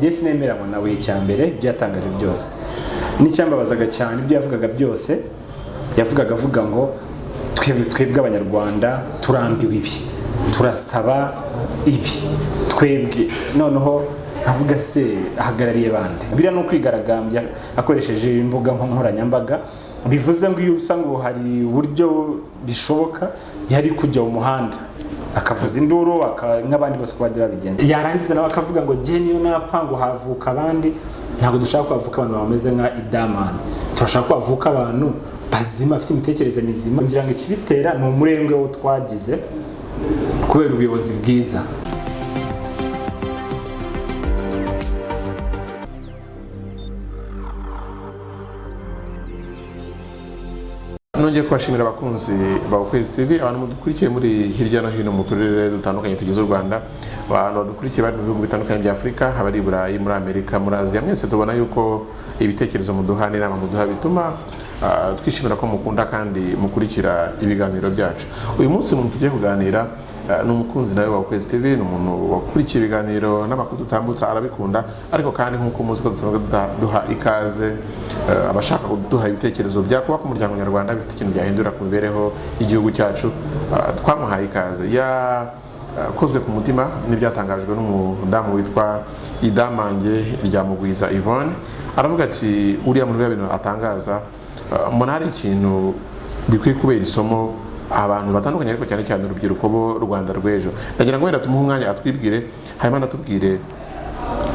Jesi nemeranywa nawe icyambere byatangaje byose n'icyambabazaga cyane ibyo yavugaga byose yavugaga avuga ngo twebwe abanyarwanda turambiwe ibi turasaba ibi twebwe noneho avuga se ahagarariye bande biriya no kwigaragambya akoresheje imbuga nkoranyambaga bivuze ngo iyo usanga hari uburyo bishoboka yari kujya mu muhanda akavuza induru nk'abandi bose kwajya babigenza yarangiza nawe akavuga ngo je niyo napfa ngo havuka abandi ntabwo dushaka kwavuka abantu bameze nka Idamandi turashaka kwavuka abantu bazima bafite imitekerereze mizima ngira ngo ikibitera ni umurengwe wo twagize kubera ubuyobozi bwiza. Nongeye kubashimira abakunzi ba Ukwezi TV abantu mudukurikiye muri hirya no hino mu turere dutandukanye tugize u Rwanda abantu badukurikiye bari mu bihugu bitandukanye bya Afrika abari Burayi muri Amerika muri Aziya mwese tubona yuko ibitekerezo muduha n'inama muduha bituma twishimira ko mukunda kandi mukurikira ibiganiro byacu. Uyu munsi umuntu tugiye kuganira n'umukunzi nawe wa Ukwezi TV n'umuntu wakurikiye ibiganiro n'amakuru dutambutsa arabikunda ariko kandi nkuko muzi ko dusanzwe duha ikaze abashaka kuduha ibitekerezo byakubaka umuryango nyarwanda bifite ikintu byahindura ku mibereho y'igihugu cyacu twamuhaye ikaze yakozwe ku mutima n'ibyatangajwe n'umudamu witwa Idamange rya Mugwiza Yvonne aravuga ati uriya muri bintu atangaza mbona hari ikintu bikwiye kubera isomo abantu batandukanye ariko cyane cyane urubyiruko bo Rwanda rw'ejo ndagira ngo wenda tumuhe umwanya atwibwire hanyuma natubwire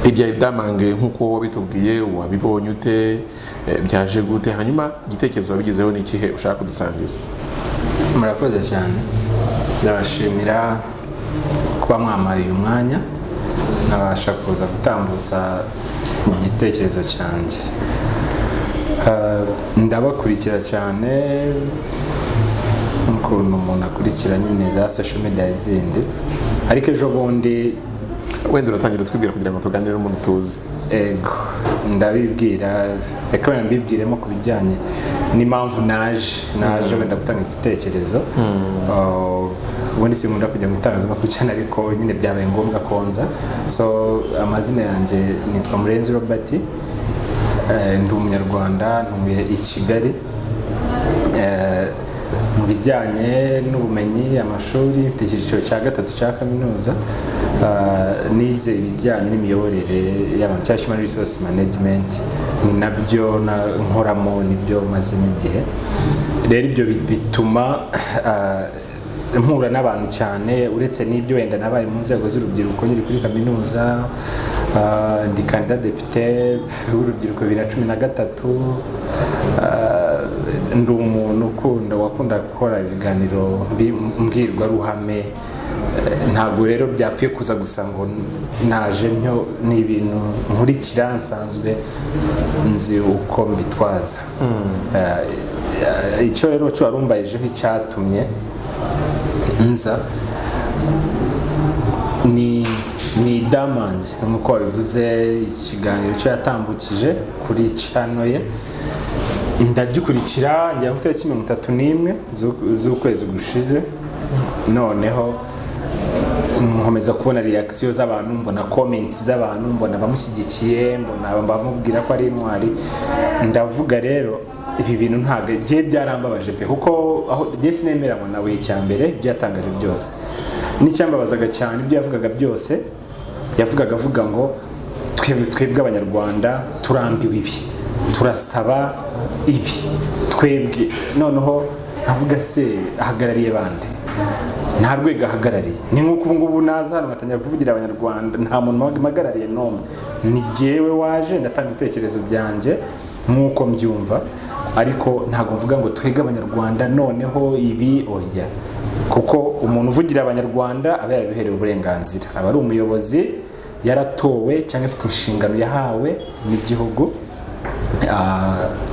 ibya Idamange nkuko bitubwiye wabibonye ute byaje gute hanyuma igitekerezo wabigizeho n'ikihe ushaka kudusangiza. Murakoze cyane ndabashimira kuba mwamariye umwanya nabasha kuza gutambutsa igitekerezo cyanjye ndabakurikira cyane ukuntu umuntu akurikira nyine za social media zindi ariko ejo bundi wenda uratangira twibwira kugira ngo tuganire n'umuntu tuzi. Ego ndabibwira reka wenda mbibwiremo ku bijyanye n'impamvu naje wenda gutanga igitekerezo ubundi sinkunda kujya mu itangazamakuru cyane ariko nyine byabaye ngombwa konza so amazina yanjye nitwa Murenzi Robert ndi umunyarwanda ntuye i Kigali mu bijyanye n'ubumenyi amashuri mfite icyiciro cya gatatu cya kaminuza nize ibijyanye n'imiyoborere y'abantu cya Human Resource Management ni nabyo nkoramo nibyo mazemo igihe rero ibyo bituma mpura n'abantu cyane uretse n'ibyo wenda nabaye mu nzego z'urubyiruko nyiri kuri kaminuza ndi kandida depite w'urubyiruko 2013 ndi umuntu wakunda gukora ibiganiro mbwirwaruhame ntabwo rero byapfuye kuza gusa ngo naje ni ibintu nkurikira nsanzwe nzi uko mbitwaza icyo rero cyo warumbayejeho icyatumye nza ni Idamange nk'uko wabivuze ikiganiro cyo yatambukije kuri channel ye ndagikurikira njya ku itariki 31 z'ukwezi gushize noneho nkomeza kubona reaction z'abantu mbona comments z'abantu mbona bamushyigikiye mbona bamubwira ko ari intwari ndavuga rero ibi bintu ntago je byarambabaje pe kuko aho Jesi nemeranywa nawe icyambere byatangaje byose n'icyambabazaga cyane ibyo yavugaga byose yavugaga avuga ngo twebwe abanyarwanda turambiwe ibi turasaba ibi twebwe noneho avuga se ahagarariye bande nta rwego ahagarariye ni nk'uko ubu ngubu naza hano ngatangira kuvugira abanyarwanda nta muntu mpagarariye n'umwe ni jyewe waje ndatanga ibitekerezo byanjye nk'uko mbyumva ariko ntabwo mvuga ngo twebwe abanyarwanda noneho ibi oya kuko umuntu uvugira abanyarwanda aba yarabiherewe uburenganzira aba ari umuyobozi yaratowe cyangwa afite inshingano yahawe n'igihugu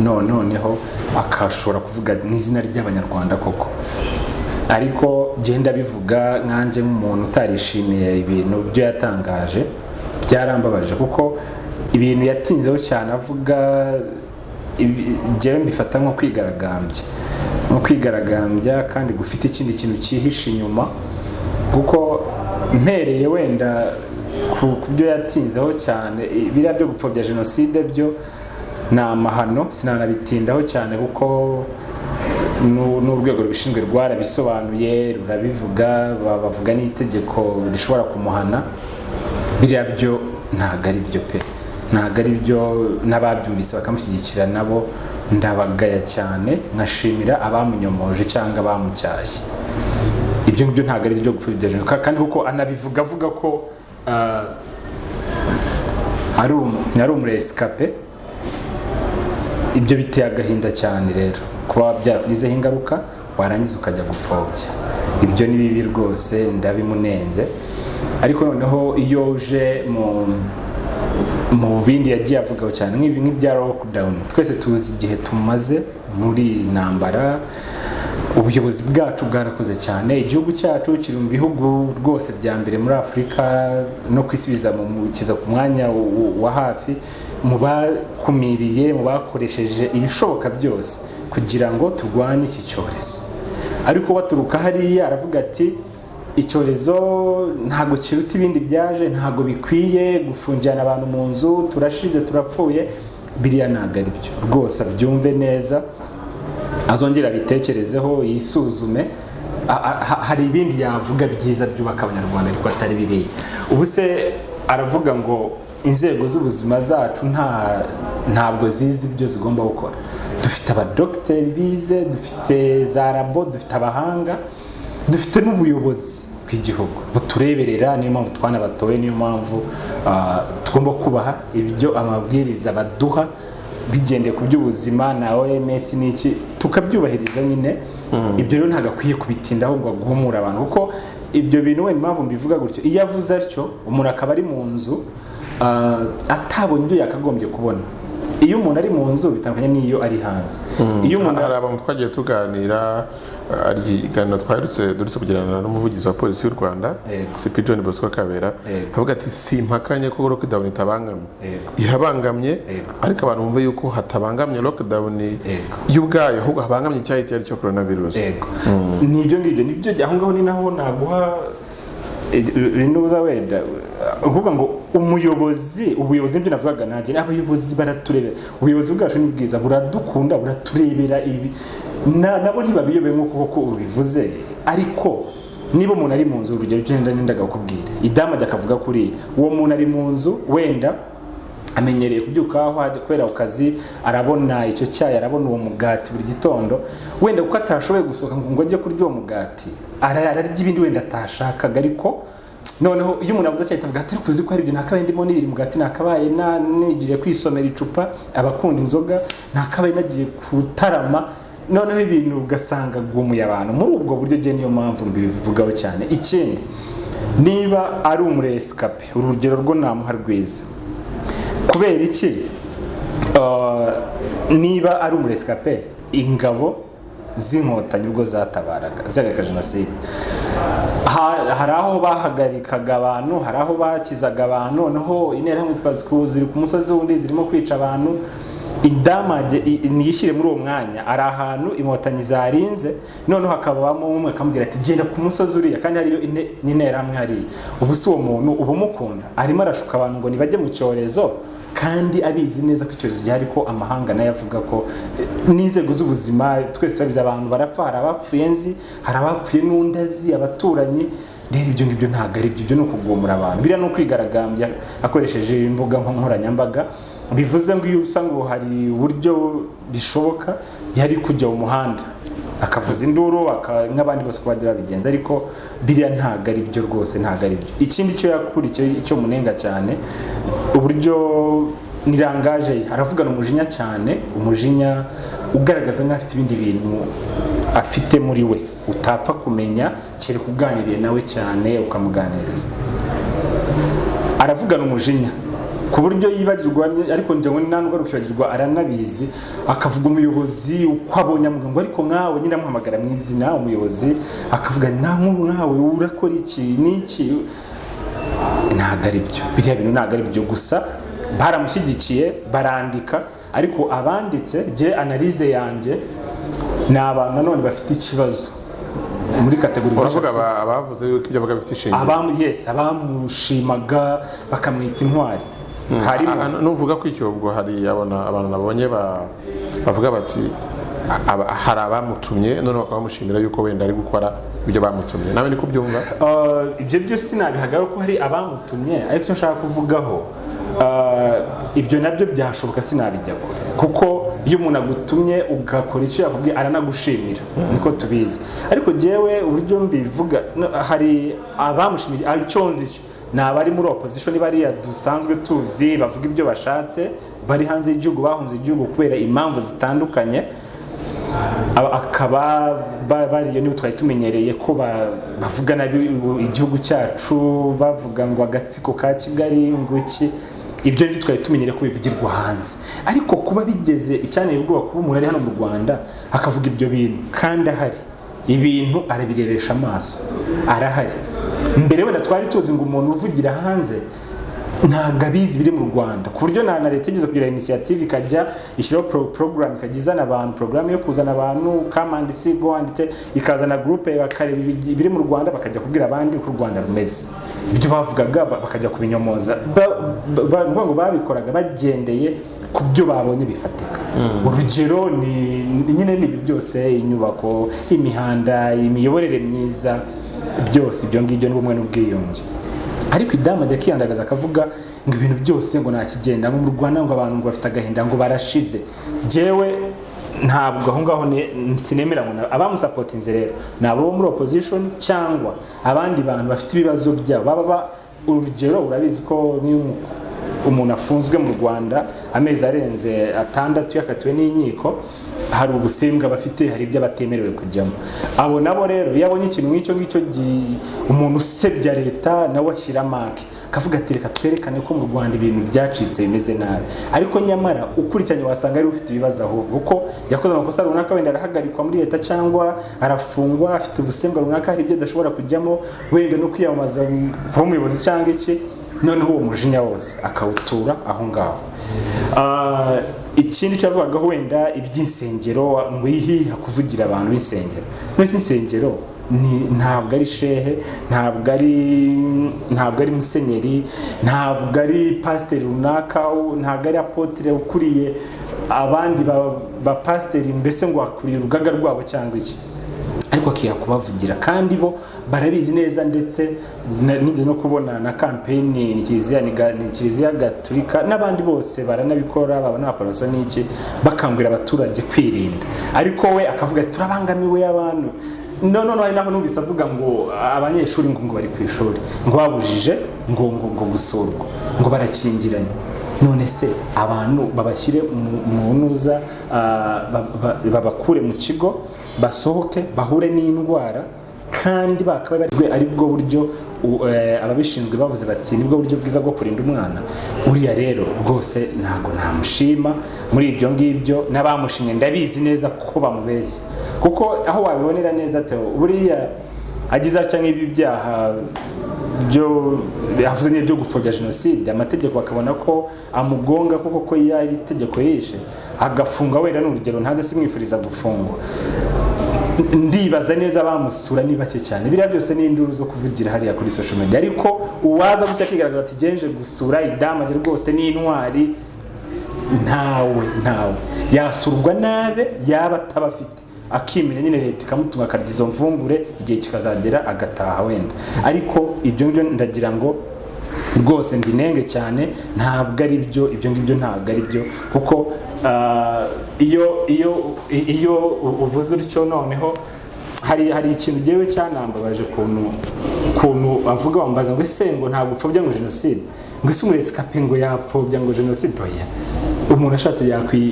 noneho akashobora kuvuga n'izina ry'abanyarwanda koko ariko genda bivuga nkanje nk'umuntu utarishimiye ibintu byo yatangaje byarambabaje kuko ibintu yatinzeho cyane avuga jewe mbifata nko kwigaragambya kandi gufite ikindi kintu cyihishe inyuma kuko mpereye wenda ku byo yatinzeho cyane biriya byo gupfobya jenoside byo ni amahano sinanabitindaho cyane kuko n'urwego rubishinzwe rwarabisobanuye rurabivuga bavuga n'itegeko rishobora kumuhana biriya byo ntabwo ari byo pe ntabwo ari byo n'ababyumvise bakamushyigikira nabo ndabagaya cyane nkashimira abamunyomoje cyangwa abamucyashye ibyo ngibyo ntabwo ari byo gupfobya jenoside kandi kuko anabivuga avuga ko ari umuresikape ibyo biteye agahinda cyane rero kuba byaragizeho ingaruka warangiza ukajya gupfobya ibyo ni bibi rwose ndabimunenze ariko noneho iyo uje mu bindi yagiye avugaho cyane nk'ibya lockdown twese tuzi igihe tumaze muri intambara ubuyobozi bwacu bwarakoze cyane igihugu cyacu kiri mu bihugu rwose bya mbere muri Afurika no kwisubiza kiza ku mwanya wa hafi mu bakumiriye mu bakoresheje ibishoboka byose kugira ngo turwanye iki cyorezo ariko baturuka hariya aravuga ati icyorezo ntago kiruta ibindi byaje ntago bikwiye gufungirana abantu mu nzu turashize turapfuye biriya ntago ari byo rwose abyumve neza azongera bitekerezeho yisuzume hari ibindi yavuga byiza byubaka abanyarwanda ariko atari biriya ubu se aravuga ngo inzego z'ubuzima zacu ntabwo zizi ibyo zigomba gukora dufite abadogiteri bize dufite za labo dufite abahanga dufite n'ubuyobozi bw'igihugu butureberera niyo mpamvu twanabatoye niyo mpamvu tugomba kubaha ibyo amabwiriza baduha bigendeye ku by'ubuzima na OMS n'iki tukabyubahiriza nyine ibyo rero ntabwo akwiye kubitindaho ngo guhumura abantu kuko ibyo bintu we impamvu mbivuga gutyo iyo avuze atyo umuntu akaba ari mu nzu atabonye ibyo yakagombye kubona iyo umuntu ari mu nzu bitandukanye n'iyo ari hanze iyo umuntu hari abantu twagiye tuganira ari iganiro duherutse kugirana n'umuvugizi wa polisi y'u Rwanda CP John Bosco Kabera avuga ati simpakanye ko lockdown itabangamye irabangamye ariko abantu bumve yuko hatabangamye lockdown y'ubwayo ahubwo habangamye icyayi cyo coronavirus nibyo aho ngaho ni naho naguha rinuza wenda uvuga ngo ubuyobozi ibyo navugaga nanjye abayobozi baraturebera ubuyobozi bwacu ni bwiza buradukunda buraturebera ibi nabo ntibabiyobeye nk'uko koko ubivuze ariko niba umuntu ari mu nzu urugero cyenda nendaga kukubwira idama akavuga kuri uwo muntu ari mu nzu wenda amenyereye kubyuka aho ajya kwera ku kazi arabona icyo cyayi arabona uwo mugati buri gitondo wenda kuko atashoboye gusohoka ngo ajye kurya uwo mugati ararya ibindi wenda atashakaga ariko noneho iyo umuntu avuze cyane avuga ati kuzi ko hari ibyo nakabaye ndimo niri mugati nakabaye nigiriye kwisomera icupa abakunda inzoga nakabaye nagiye kutarama noneho ibintu ugasanga gumuye abantu muri ubwo buryo je niyo mpamvu mbivugaho cyane ikindi niba ari umuresikape urugero rwo namuha rwiza kubera iki niba ari umuresikape ingabo z'inkotanyi ubwo zatabaraga zagarika jenoside hari aho bahagarikaga abantu hari aho bakizaga abantu noneho interahamwe ziri ku musozi wundi zirimo kwica abantu idamage niyishyire muri uwo mwanya ari ahantu inkotanyi zarinze noneho hakabamo umwe akamubwira ati genda ku musozi uriya kandi hariyo interahamwe hariya ubu si uwo muntu uba umukunda arimo arashuka abantu ngo nibajye mu cyorezo kandi abizi neza ko icyorezo gihari ko amahanga nayo avuga ko n'inzego z'ubuzima twese turabizi abantu barapfa hari abapfuye nzi hari abapfuye n'undi azi abaturanyi rero ibyo ngibyo ntabwo ari byo ni ukugumura abantu biriya ni ukwigaragambya akoresheje imbuga nkoranyambaga bivuze ngo iyo usanga ngo hari uburyo bishoboka yari kujya mu muhanda akavuza induru nk'abandi bose ko bajya babigenza ariko biriya ntabwo ari byo rwose ntabwo ari byo ikindi cyo yakurikiye icyo munenga cyane uburyo nirangaje aravugana umujinya cyane umujinya ugaragaza nk'afite ibindi bintu afite muri we utapfa kumenya kiri kuganiriye nawe cyane ukamuganiriza aravugana umujinya ku buryo yibagirwa ariko njye ngo nta nubwo kwibagirwa aranabizi akavuga umuyobozi uko abonye amuga ariko nkawe nyine amuhamagara mu izina umuyobozi akavuga nkawe urakora iki n'iki ntabwo ari byo biriya bintu ntabwo ari byo gusa baramushyigikiye barandika ariko abanditse je analize yanjye ni abantu nanone bafite ikibazo muri kategori uravuga abavuze yuko ibyo bavuga bifite ishingiro abamushimaga bakamwita intwari harimo nuvuga ko icyo ubwo hari abantu nabonye bavuga bati hari abamutumye none bakamushimira yuko wenda ari gukora ibyo bamutumye nawe niko byumva ibyo byose sinabihagara ko hari abamutumye ariko icyo nshaka kuvugaho ibyo nabyo byashoboka sinabijyaho kuko iyo umuntu agutumye ugakora icyo yakubwiye aranagushimira niko tubizi ariko jewe uburyo mbivuga hari abamushimiye icyo nzi cyo ni abari muri opposition bariya dusanzwe tuzi bavuga ibyo bashatse bari hanze y'igihugu bahunze igihugu kubera impamvu zitandukanye akaba bariyo nibo twari tumenyereye ko bavuga nabi igihugu cyacu bavuga ngo agatsiko ka Kigali nguki ibyo nibyo twari tumenyereye ko bivugirwa hanze ariko kuba bigeze icyaneye ubwoba kuba umuntu ari hano mu Rwanda akavuga ibyo bintu kandi ahari ibintu arabirebesha amaso arahari mbere wenda twari tuzi ngo umuntu uvugira hanze ntabwo abizi biri mu Rwanda ku buryo na leta igeze kugira initiative ikajya ishyiraho program ikagizana abantu program yo kuzana abantu come and see go and ikazana groupe bakareba biri mu Rwanda bakajya kubwira abandi uko u Rwanda rumeze ibyo bavugaga bakajya kubinyomoza ngo babikoraga bagendeye ku byo babonye bifatika urugero ni nyine nibi byose inyubako imihanda imiyoborere myiza byose ibyo ngibyo n'ubumwe n'ubwiyunge ariko idama ajya kiyandagaza akavuga ngo ibintu byose ngo nakigenda ngo mu Rwanda ngo abantu ngo bafite agahinda ngo barashize jewe ntabwo aho ngaho sinemera ngo abamusapotinze rero nabo muri opposition cyangwa abandi bantu bafite ibibazo byabo baba urugero urabizi ko umuntu afunzwe mu Rwanda amezi arenze 6 yakatiwe n'inkiko hari ubusembwa bafite hari ibyo batemerewe kujyamo abo nabo rero yabonye ikintu nk'icyo umuntu usebya leta nawe ashyira mark kavuga ati reka twerekane ko mu Rwanda ibintu byacitse bimeze nabi ariko nyamara ukurikiranye wasanga ari ufite ibibazo ahubwo uko yakoze amakosa runaka wenda arahagarikwa muri leta cyangwa arafungwa afite ubusembwa runaka hari ibyo adashobora kujyamo wenda no kwiyamamaza kuba umuyobozi cyangwa iki noneho uwo mujinya wose akawutura aho ngaho ikindi cyavugaga wenda iby'insengero ngo yihiha kuvugira abantu b'insengero n'isi insengero ntabwo ari shehe ntabwo ari musenyeri ntabwo ari pasiteri runaka ntabwo ari apotre ukuriye abandi ba pasiteri mbese ngo akuriye urugaga rwabo cyangwa iki ariko akiya kubavugira kandi bo barabizi neza ndetse nigeze no kubona na campaign ni Kiliziya Gatolika n'abandi bose baranabikora babona apoloso n'iki bakangurira abaturage kwirinda ariko we akavuga turabangamiwe y'abantu no hari naho numvise avuga ngo abanyeshuri ngo bari ku ishuri ngo babujije ngo gusurwa ngo barakingiranye none se abantu babashyire mu ntuza babakure mu kigo basohoke bahure n'indwara kandi bakaba ari bwo buryo ababishinzwe bavuze bati nibwo buryo bwiza bwo kurinda umwana uriya rero rwose ntago namushima muri ibyo ngibyo n'abamushimye ndabizi neza ko bamubeshye kuko aho wabibonera neza buriya agize cyangwa ibi byaha byo yavuze n'ibyo gupfobya jenoside amategeko bakabona ko amugonga kuko yari itegeko yishe agafunga wenda n'urugero ntaze simwifuriza gufungwa ndibaza neza bamusura ni bake cyane biriya byose ni induru zo kuvugira hariya kuri social media ariko uwaza gucya kigaragaza ati genje gusura idamaje rwose ni intwari ntawe yasurwa nabe yaba atabafite akimenya nyine leta ikamutuma akarya izo mvungure igihe kikazagera agataha wenda ariko ibyo ngibyo ndagira ngo rwose mbinenge cyane ntabwo ari byo ibyo ngibyo ntabwo ari byo kuko iyo uvuze utyo noneho hari ikintu jewe cyanambabaje kuntu avuga wambaza ngo ese ngo ntabwo upfobya ngo jenoside ngo ese umurezi kape ngo yapfobya ngo jenoside oya umuntu ashatse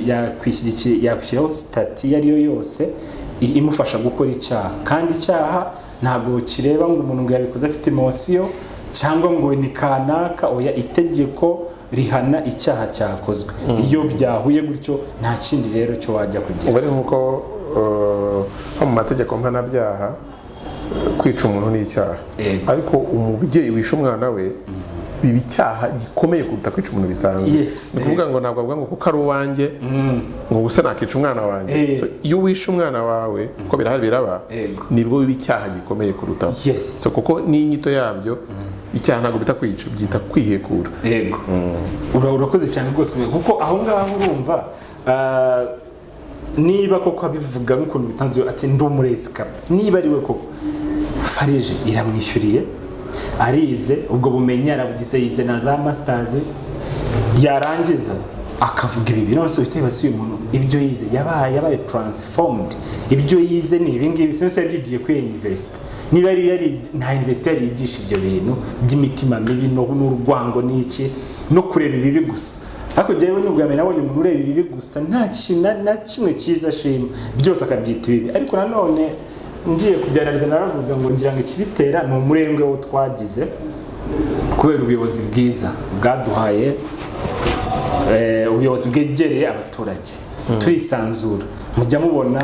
yakwishyiraho stati yariyo yose imufasha gukora icyaha kandi icyaha ntabwo kireba ngo umuntu ngo yabikoze afite emotion cyangwa ngo ni kanaka oya itegeko rihana icyaha cyakozwe iyo byahuye gutyo nta kindi rero cyo wajya kugira bari nkuko mu mategeko mpanabyaha kwica umuntu ni icyaha ariko umubyeyi wishe umwana we biba icyaha gikomeye kuruta kwica umuntu bisanzwe. Yes. Ni ukuvuga ngo ntabwo bavuga ngo kuko ari uwanjye ngo gusa nakica umwana wanjye. So, iyo wishe umwana wawe kuko birahari biraba nibwo biba icyaha gikomeye kuruta. Yes. So kuko n'inyito yabyo icyaha ntabwo bita kwica, byita kwihekura. Yego. Urakoze cyane rwose kuko aho ngaho urumva niba koko abivuga nk'ukuntu bitanzwe ati ndi umurezi kapa, niba ari we koko Farije iramwishyuriye arize ubwo bumenyi yarabugize, yize na za masters, yarangiza akavuga ibi bintu nose uhite basuye umuntu ibyo yize yabaye transformed. Ibyo yize ni ibi ngibi sinose yabyigiye kuri university, niba yari nta university yari yigisha ibyo bintu by'imitima mibi n'urwango n'iki no kureba ibibi gusa. Ariko jewe n'ubwame nabonye umuntu ureba ibibi gusa nta kintu na kimwe cyiza shima, byose akabyita ibibi. Ariko nanone ngiye kubyanariza naravuze ngo ngira ngo ikibitera ni umurengwe wo twagize kubera ubuyobozi bwiza bwaduhaye, ubuyobozi bwegereye abaturage turisanzura. Mujya mubona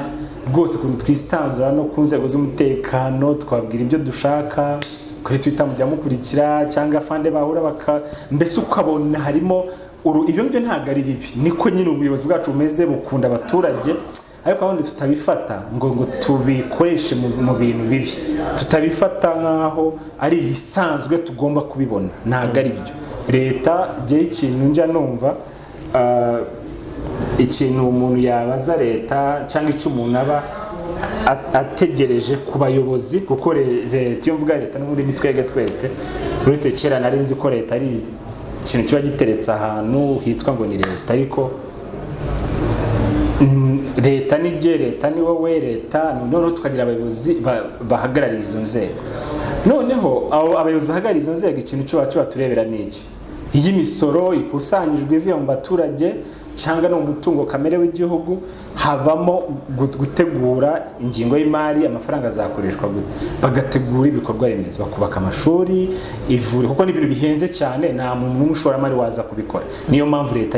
rwose ukuntu twisanzura no ku nzego z'umutekano, twabwira ibyo dushaka kuri Twitter, mujya mukurikira cyangwa fande bahura mbese ukabona harimo ibyo ngibyo ntabwo ari bibi, niko nyine ubuyobozi bwacu bumeze, bukunda abaturage. Ariko abandi tutabifata ngo tubikoreshe mu bintu bibi, tutabifata nkaho ari ibisanzwe tugomba kubibona, ntabwo ari byo. Leta giye ikintu njya numva ikintu umuntu yabaza leta cyangwa icyo umuntu aba ategereje ku bayobozi, kuko leta iyo mvuga leta n'ubundi ni twege twese. Uretse kera nari nzi ko leta ari ikintu kiba giteretse ahantu hitwa ngo ni leta, ariko leta ni je, leta ni wowe, leta noneho tukagira abayobozi bahagarariye izo nzego. Noneho abayobozi bahagarariye izo nzego ikintu cyo baturebera n'iki, iyi misoro ikusanyijwe ivuye mu baturage cyangwa no mu mutungo kamere w'igihugu, habamo gutegura ingingo y'imari, amafaranga azakoreshwa gute, bagategura ibikorwa remezo, bakubaka amashuri, ivuriro, kuko n'ibintu bihenze cyane nta muntu n'umushoramari waza kubikora. Niyo mpamvu leta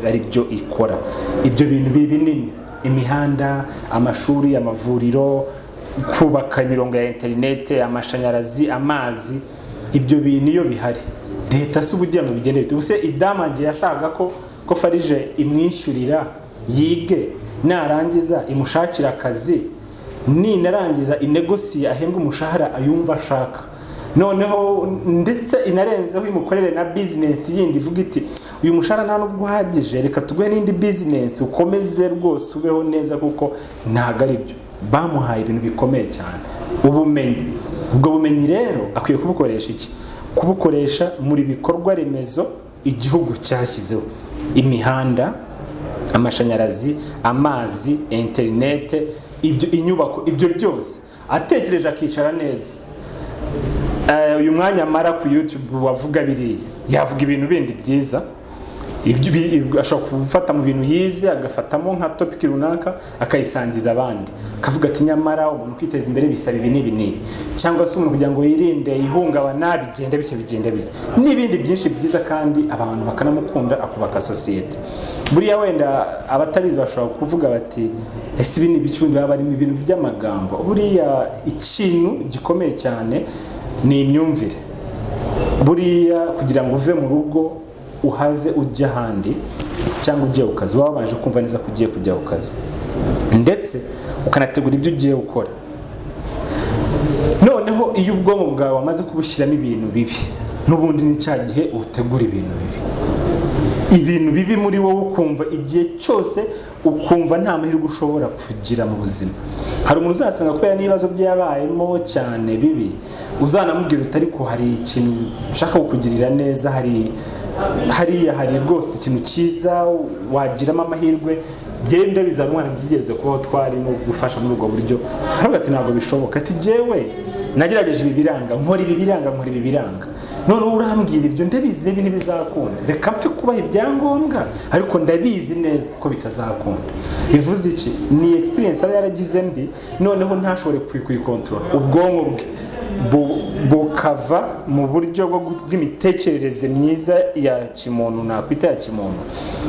ari byo ikora ibyo bintu binini, imihanda, amashuri, amavuriro, kubaka imirongo ya interinete, amashanyarazi, amazi. Ibyo bintu iyo bihari leta si ubugira ngo bigende bite. Ubuse Idamange yashaka ko Farije imwishyurira yige, narangiza imushakira akazi, ninarangiza inegosiye ahembwa umushahara ayumva ashaka, noneho ndetse inarenzeho imukorere na business yindi ivuga iti uyu mushahara nta nubwo uhagije, reka tuguhe n'indi business ukomeze rwose ubeho neza, kuko ntabwo ari byo. Bamuhaye ibintu bikomeye cyane, ubumenyi. Ubwo bumenyi rero akwiye kubukoresha iki? Kubukoresha muri bikorwa remezo igihugu cyashyizeho, imihanda, amashanyarazi, amazi, interinete, ibyo inyubako, ibyo byose atekereje akicara neza. Uyu mwanya amara ku YouTube wavuga biriya, yavuga ibintu bindi byiza, ibyo ashobora gufata mu bintu yize agafatamo nka topic runaka akayisangiza abandi, akavuga ati nyamara umuntu kwiteza imbere bisaba ibi n'ibi, cyangwa se umuntu kugira ngo yirinde ihungabana bigende n'ibindi byinshi byiza, kandi abantu bakanamukunda, akubaka sosiyete. Buriya wenda abatabizi bashobora kuvuga bati ese ibi ni ibicumbi baba barimo ibintu by'amagambo. Buriya ikintu gikomeye cyane ni imyumvire. Buriya kugira ngo uve mu rugo uhave ujya ahandi cyangwa ugiye ku kazi, wabanje kumva neza ko ugiye kujya ku kazi, ndetse ukanategura ibyo ugiye gukora. Noneho iyo ubwonko bwawe wamaze kubushyiramo ibintu bibi, n'ubundi ni cya gihe utegura ibintu bibi muri wowe, ukumva igihe cyose ukumva nta mahirwe ushobora kugira mu buzima. Hari umuntu uzasanga kubera n'ibibazo byabayemo cyane bibi, uzanamubwira utari ko hari ikintu ushaka kukugirira neza, hari rwose ikintu cyiza wagiramo amahirwe. Genda bizana umwana byigeze kubaho twarimo gufasha muri ubwo buryo, aravuga ati ntabwo bishoboka, ati jewe nagerageje ibi biranga, nkora ibi biranga, none urambwira ibyo ndabizi n'ibintu bizakunda, reka mpfe kubaha ibyangombwa ariko ndabizi neza ko bitazakunda. Bivuze iki? Ni experience aba yaragize mbi, noneho ntashobore kuyikontrola, ubwonko bwe bukava mu buryo bw'imitekerereze myiza ya kimuntu, nakwita ya kimuntu,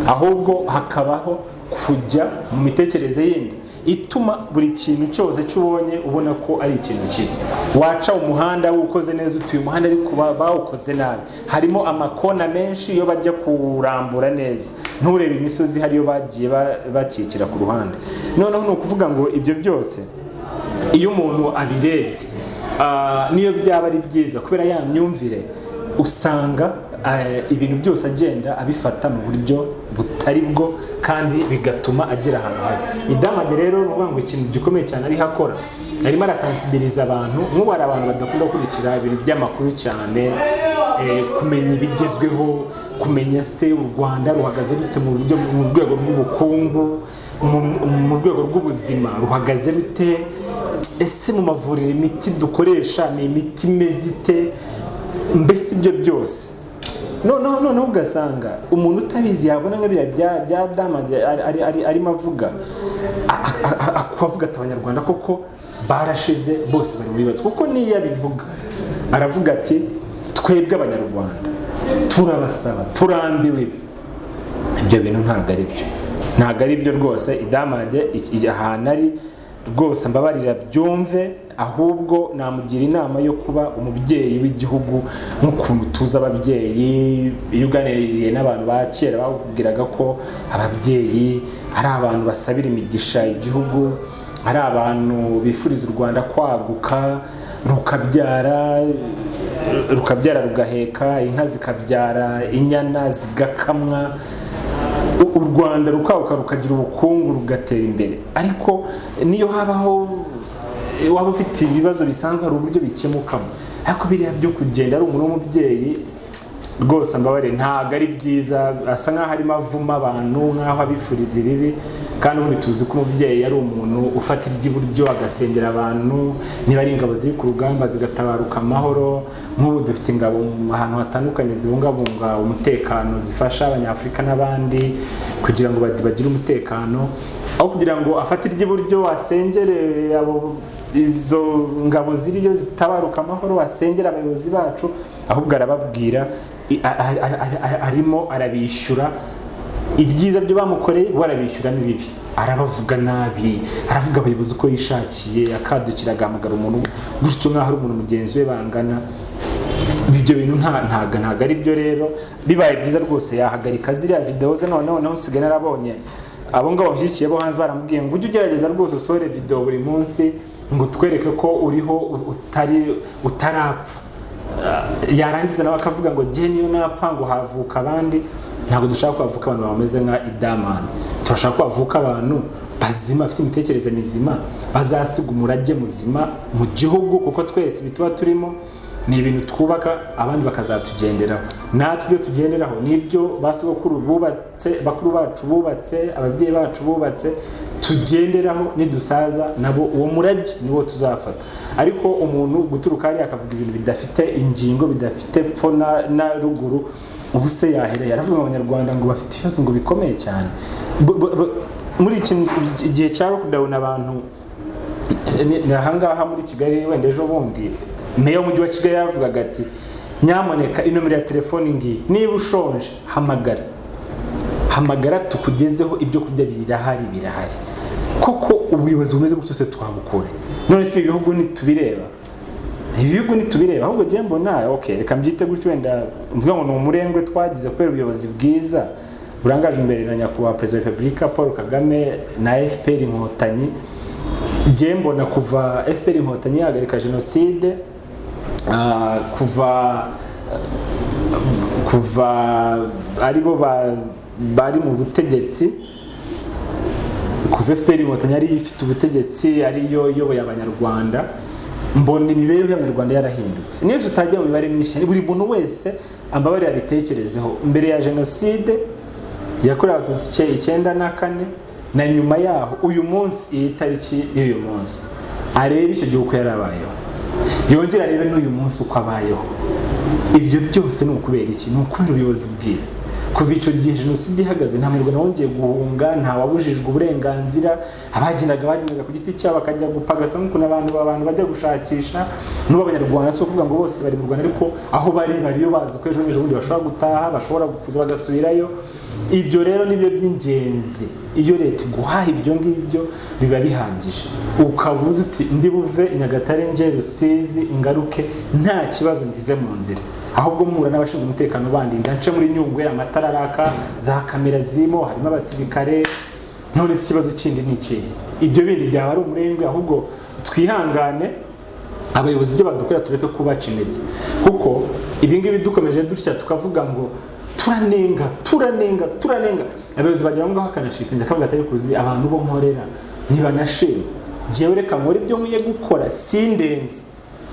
ahubwo hakabaho kujya mu mitekerereze yindi ituma buri kintu cyose cyubonye ubona ko ari ikintu kibi. Waca umuhanda ukoze neza, utuye umuhanda ariko bawukoze nabi, harimo amakona menshi iyo bajya kurambura neza, nturebe imisozi hariyo bagiye bakikira ku ruhande. Noneho ni ukuvuga ngo ibyo byose iyo umuntu abirebye niyo byaba ari byiza kubera ya myumvire, usanga ibintu byose agenda abifata mu buryo butari bwo kandi bigatuma agera ahantu habi. Idamage rero ni ukuvuga ngo ikintu gikomeye cyane ari hakora, arimo arasensibiliza abantu, nk'ubu hari abantu badakunda gukurikira ibintu by'amakuru cyane, kumenya ibigezweho, kumenya se u Rwanda ruhagaze rute mu rwego rw'ubukungu, mu rwego rw'ubuzima ruhagaze rute, ese mu mavuriro imiti dukoresha ni imiti imeze ite, mbese ibyo byose. Noneho ugasanga umuntu utabizi yabona nka biriya bya Damage arimo avuga, akavuga ati abanyarwanda koko barashize, bose bari mu bibazo. Kuko niyo abivuga aravuga ati twebwe abanyarwanda turabasaba, turambiwe ibi. Ibyo bintu ntabwo ari byo rwose. Idamage ahantu ari rwose mbabarira byumve, ahubwo namugira inama yo kuba umubyeyi w'igihugu, nk'ukuntu tuzi ababyeyi. Iyo uganiriye n'abantu ba kera bakubwiraga ko ababyeyi ari abantu basabira imigisha igihugu, ari abantu bifuriza u Rwanda kwaguka, rukabyara rugaheka, inka zikabyara inyana zigakamwa, u Rwanda rukaguka rukagira ubukungu rugatera imbere. Ariko niyo habaho waba ufite ibibazo bisanzwe hari uburyo bikemukamo, ariko biriya byo kugenda ari umuntu w'umubyeyi rwose mbabare ntabwo ari byiza. Asa nk'aho arimo avuma abantu, nk'aho abifuriza ibibi, kandi ubundi tuzi ko umubyeyi ari umuntu ufata iry'iburyo agasengera abantu, niba ari ingabo ziri ku rugamba zigatabaruka amahoro. Nk'ubu dufite ingabo ahantu hatandukanye zibungabunga umutekano, zifasha abanyafurika n'abandi kugira ngo bagire umutekano, aho kugira ngo afate iry'iburyo asengere izo ngabo ziriyo zitabaruka amahoro, asengera abayobozi bacu, ahubwo arababwira, arimo arabishyura ibyiza byo bamukoreye, warabishyura n'ibibi, arabavuga nabi, aravuga abayobozi uko yishakiye, akadukira agahamagara umuntu gutyo nk'aho ari umuntu mugenzi we bangana. Ibyo bintu ntabwo ari byo. Rero bibaye byiza rwose yahagarika ziriya video ze. Noneho usigaye narabonye abo ngabo bashyikiye bo hanze baramubwiye ngo ujye ugerageza rwose usore video buri munsi, ngo twereke ko uriho utarapfa. Yarangiza nawe akavuga ngo je niyo napfa ngo havuka abandi. Ntabwo dushaka ko havuka abantu bameze nka Idamage, turashaka ko havuka abantu bazima, bafite imitekerereze mizima, bazasiga umurage muzima mu gihugu, kuko twese bituba turimo ni ibintu twubaka, abandi bakazatugenderaho. Natwe ibyo tugenderaho nibyo basogokuru bubatse, bakuru bacu bubatse, ababyeyi bacu bubatse, tugenderaho. Nidusaza nabo uwo murage niwo tuzafata. Ariko umuntu guturuka hariya akavuga ibintu bidafite ingingo, bidafite pfo na ruguru, ubu se yahereye aravuga abanyarwanda ngo bafite ibibazo ngo bikomeye cyane. Muri iki gihe cya lockdown abantu ahangaha muri Kigali, wenda ejo bundi meya w'umujyi wa Kigali yavugaga ati nyamuneka inomero ya telefoni ngiyi, niba ushonje hamagara tukugezeho ibyo kurya birahari. Koko ubuyobozi bumeze gutyo se twabukure? None se ibihugu nitubireba ahubwo je mbona okay, reka mbyite gutyo, wenda mvuga ngo ni umurengwe twagize kubera ubuyobozi bwiza burangaje imbere na nyakubahwa Perezida wa Repubulika Paul Kagame na FPR Inkotanyi. Je mbona kuva FPR Inkotanyi yahagarika jenoside, kuva aribo bari mu butegetsi, kuva FPR Inkotanyi ari ifite ubutegetsi, ariyo iyoboye abanyarwanda, mbona imibereho y'abanyarwanda yarahindutse. Niyo tutajya mu mibare myinshi, buri muntu wese ambabarira abitekerezeho. Mbere ya jenoside yakorewe Abatutsi 1994 na nyuma yaho, uyu munsi, iyi tariki y'uyu munsi, arebe icyo gihe uko yarabayeho, yongera arebe n'uyu munsi uko abayeho. ibyo byose ni ukubera iki? Ni ukubera ubuyobozi bwiza. Kuva icyo gihe jenoside ihagaze nta Munyarwanda wongeye guhunga, nta wabujijwe uburenganzira, bagendaga ku giti cyabo bakajya gupagasa nk'ukuntu abantu bajya gushakisha. N'ubu Abanyarwanda si ukuvuga ngo bose bari mu Rwanda, ariko aho bariyo bazi ko ejo bundi bashobora gutaha, bashobora kuza bagasubirayo. Ibyo rero nibyo by'ingenzi. Iyo leta iguhaha ibyo ngibyo biba bihagije, ukabuza uti ndi buve Nyagatare nje Rusizi ingaruke nta kibazo ngize mu nzira, ahubwo muhura n'abashinzwe umutekano bandi ndace muri Nyungwe, amatara araka, za kamera zirimo, harimo abasirikare. None ikibazo kindi ni iki? Ibyo bindi byaba ari umurengwe. Ahubwo twihangane, abayobozi byo badukorera tureke kubaca intege, kuko ibi ngibi dukomeje dutya tukavuga ngo turanenga, abayobozi bagira ngo hakanacika njya kavuga atari kuzi abantu bo nkorera ntibanashima, jewe reka nkore ibyo nkwiye gukora sindenze,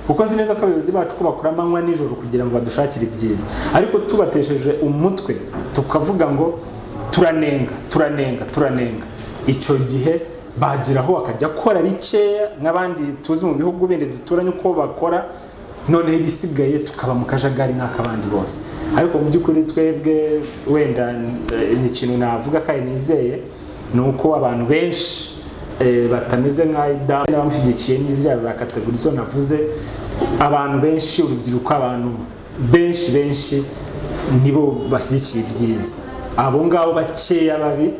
kuko nzi neza ko abayobozi bacu ko bakora amanywa nijoro kugira ngo badushakire ibyiza. Ariko tubatesheje umutwe tukavuga ngo turanenga, icyo gihe bagiraho akajya akora bikeya nk'abandi tuzi mu bihugu bindi duturanye uko bakora, noneho ibisigaye tukaba mu kajagari nk'akabandi bose. Ariko mu by'ukuri twebwe wenda ni ikintu navuga kandi nizeye, ni uko abantu benshi batameze nk'Aida n'abamushyigikiye n'iziriya za kategori zo navuze. Abantu benshi, urubyiruko, abantu benshi nibo bashyigikiye ibyiza. Abo ngabo bakeya babi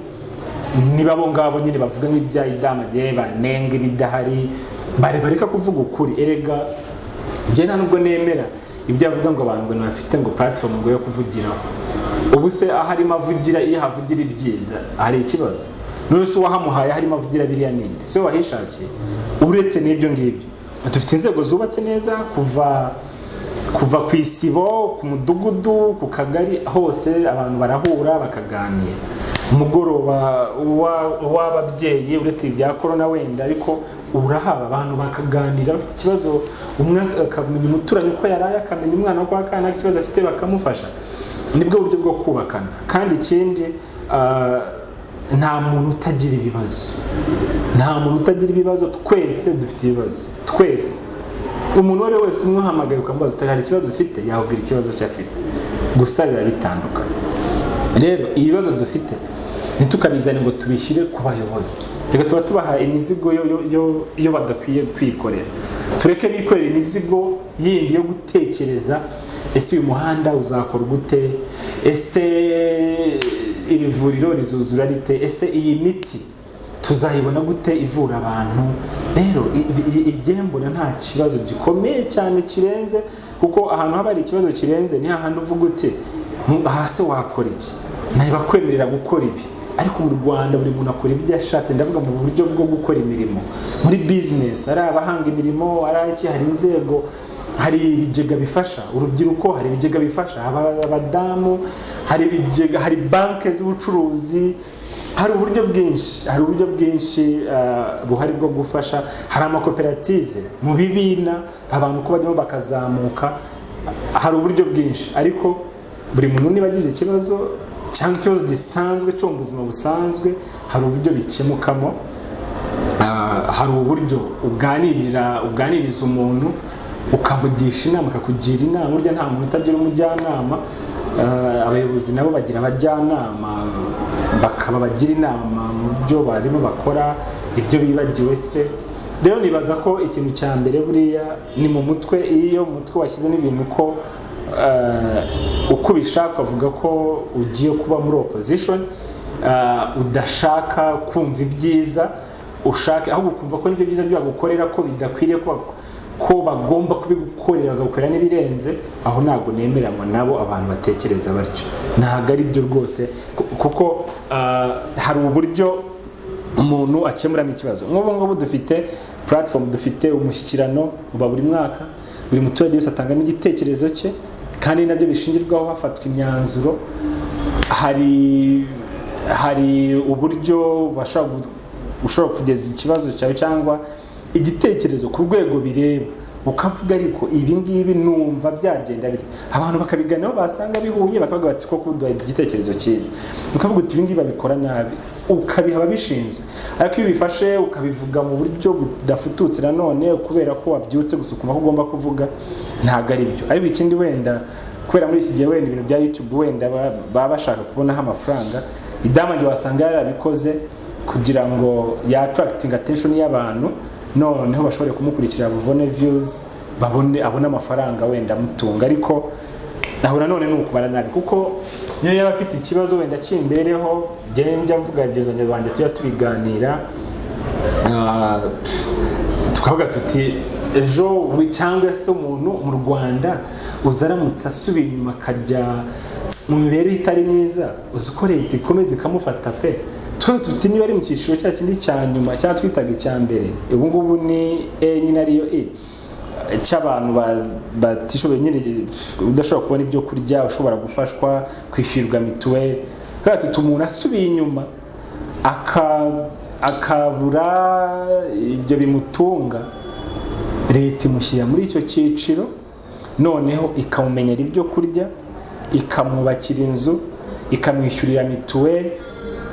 niba abo ngabo nyine bavuga nk'ibya idamagiye banenga ibidahari, bareka kuvuga ukuri. Erega njye nta nubwo nemera ibyo avuga ngo abantu ngo bafite ngo platform ngo yo kuvugiraho. Ubu se aharimo avugira, iyo havugira ibyiza hari ikibazo? None se wahamuhaye harimo avugira biriya ninde? Se wahishakiye? Uretse n'ibyo ngibyo, dufite inzego zubatse neza, kuva ku isibo, ku mudugudu, ku kagari, hose abantu barahura bakaganira. Umugoroba w'ababyeyi uretse ibya corona wenda, ariko urahaba abantu bakaganira, bafite ikibazo umwe akamenya umuturanyi uko yaraye, akamenya umwana uko akana ikibazo afite bakamufasha. Nibwo buryo bwo kubakana. Kandi ikindi, nta muntu utagira ibibazo, twese dufite ibibazo, twese. Umuntu wari wese umwahamagaye ukamubaza utari hari ikibazo ufite, yahubwira ikibazo cye afite, gusa biba bitandukanye. Rero ibibazo dufite ntitukabizane ngo tubishyire ku bayobozi, reka tuba tubaha imizigo yo badakwiye kwikorera. Tureke bikorera imizigo yindi yo gutekereza, ese uyu muhanda uzakora gute, ese iri vuriro rizuzura rite, ese iyi miti tuzayibona gute ivura abantu. Rero ibyembona nta kibazo gikomeye cyane kirenze, kuko ahantu haba hari ikibazo kirenze ni hahandi uvuga uti hasi wakora iki, ntibakwemerera gukora ibi. Ariko mu Rwanda buri muntu akora ibyo yashatse, ndavuga mu buryo bwo gukora imirimo muri business, ari abahanga imirimo, ari iki, hari inzego, hari ibigega bifasha urubyiruko, hari ibigega bifasha abadamu, hari ibigega, hari banki z'ubucuruzi, hari uburyo bwinshi buhari bwo gufasha. Hari amakoperative mu bibina abantu ko bajyamo bakazamuka, hari uburyo bwinshi. Ariko buri muntu niba agize ikibazo cyangwa ikibazo gisanzwe cyo mu buzima busanzwe, hari uburyo bikemukamo. Hari uburyo uganiriza umuntu, ukamugisha inama, akakugira inama. Burya nta muntu utagira umujyanama. Abayobozi nabo bagira abajyanama, bakaba bagira inama mu byo barimo bakora, ibyo bibagiwe se. Rero nibaza ko ikintu cya mbere buriya ni mu mutwe. Iyo mu mutwe washyizemo ibintu ko uko ubishaka, uvuga ko ugiye kuba muri opposition, udashaka kumva ibyiza, ushaka ahubwo kumva ko nibyo byiza byagukorera ko bidakwiriye ko bagomba kubigukorera bagakorera n'ibirenze, aho ntabwo nemeranywa nabo abantu batekereza batyo. Ntabwo ari byo rwose, kuko hari uburyo umuntu akemuramo ikibazo. Nk'ubu ngubu dufite platform, dufite umushyikirano uba buri mwaka, buri muturage wese atangamo igitekerezo cye, kandi nabyo bishingirwaho hafatwa imyanzuro. Hari uburyo ushobora kugeza ikibazo cyawe cyangwa igitekerezo ku rwego bireba, ukavuga ariko ibi ngibi numva byagenda bityo, abantu bakabiganiraho, basanga bihuye bakavuga bati ko kuduha igitekerezo cyiza, ukavuga uti ibi ngibi babikora nabi, ukabiha ababishinzwe. Ariko iyo ubifashe ukabivuga mu buryo budafututse, nanone kubera ko wabyutse gusa ukumva ko ugomba kuvuga, ntabwo ari byo. Ariko ikindi wenda kubera muri iki gihe wenda ibintu bya YouTube wenda baba bashaka kubonaho amafaranga. Diamond wasanga yarabikoze kugira ngo ya attracting attention y'abantu, noneho bashobore kumukurikira babone views, abone amafaranga wenda mutunga. Ariko naho nanone ni ukubara nabi, kuko niyo yaba afite ikibazo wenda cyimbereho, njya mvuga ibyo zonye banje tuya tubiganira, tukavuga tuti ejo cyangwa se umuntu mu Rwanda uzaramutse asubiye inyuma akajya mu mibereho itari myiza, uzikoreye ikomeze ikamufata pe. Tuti niba ari mu cyiciro cya kindi cya nyuma cya twitaga icya mbere, ubu ngubu ni nyine ariyo cy'abantu batishoboye, nyine udashobora kubona ibyo kurya, ushobora gufashwa kwishyurwa mituweli. Kandi tuti umuntu asubiye inyuma akabura ibyo bimutunga, leta imushyira muri icyo cyiciro, noneho ikamumenyera ibyo kurya, ikamwubakira inzu, ikamwishyurira mituweli,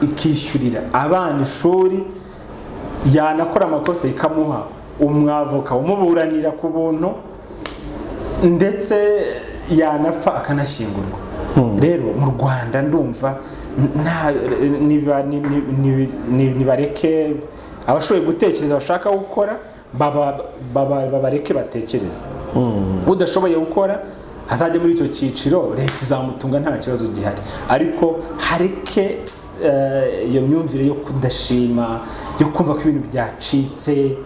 ikishyurira abana ishuri, yanakora amakosa ikamuha umwavoka umuburanira ku buntu, ndetse yanapfa akanashyingurwa. Rero mu Rwanda ndumva nibareke abashoboye gutekereza bashaka gukora babareke batekereza. Udashoboye gukora hazajya muri icyo cyiciro, leta izamutunga nta kibazo gihari. Ariko hareke iyo myumvire yo kudashima, yo kumva ko ibintu byacitse,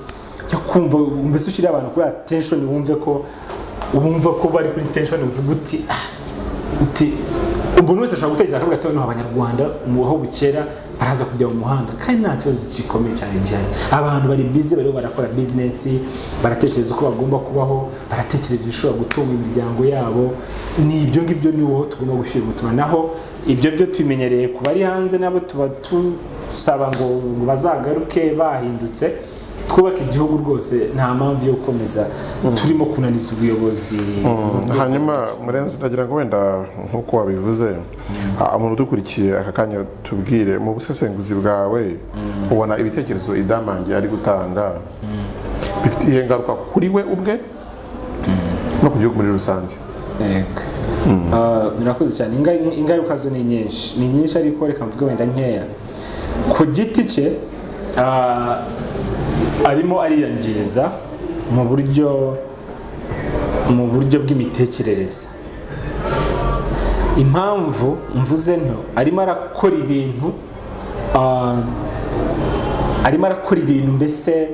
yo kumva mbese ushyira abantu kuri attention, wumva ko bari kuri tension, uvuga uti umuntu wese ashobora gutekereza akavuga ati noneho abanyarwanda aho bukera baraza kujya mu muhanda, kandi nta kibazo gikomeye cyane gihari. Abantu bari busy, bariho barakora business, baratekereza uko bagomba kubaho, baratekereza ibishobora gutunga imiryango yabo. Ni ibyo ngibyo niho tugomba gushyira umutima. Naho ibyo byo tubimenyereye ku bari hanze, nabo tuba tusaba ngo bazagaruke bahindutse, twubaka igihugu rwose. Nta mpamvu yo gukomeza turimo kunaniza ubuyobozi. Hanyuma Murenzi, ndagira ngo wenda nk'uko wabivuze, umuntu udukurikiye aka kanya tubwire mu busesenguzi bwawe, ubona ibitekerezo Diamond ari gutanga bifite ingaruka kuri we ubwe no ku gihugu muri rusange? Murakoze cyane. Ingaruka zo ni nyinshi, ariko reka mvuge wenda nkeya. Ku giti cye arimo ariyangiza mu buryo bw'imitekerereze. Impamvu mvuze nto, arimo arakora ibintu mbese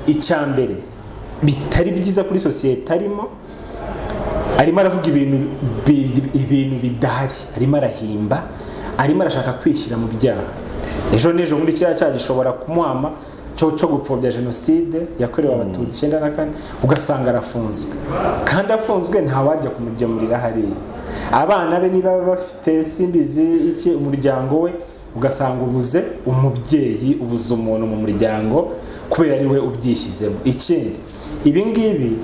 icya mbere bitari byiza kuri sosiyete. Arimo aravuga ibintu bidahari, arimo arahimba, arimo arashaka kwishyira mu byaha. Ejo n'ejo muri cyaha gishobora kumuhama cyo gupfobya jenoside yakorewe abatutsi 94, ugasanga arafunzwe, kandi afunzwe ntawajya kumugemurira hariya. Abana be niba bafite simbizi iki umuryango we, ugasanga ubuze umubyeyi, ubuze umuntu mu muryango kubera ari we ubyishyizemo. Ikindi, ibi ngibi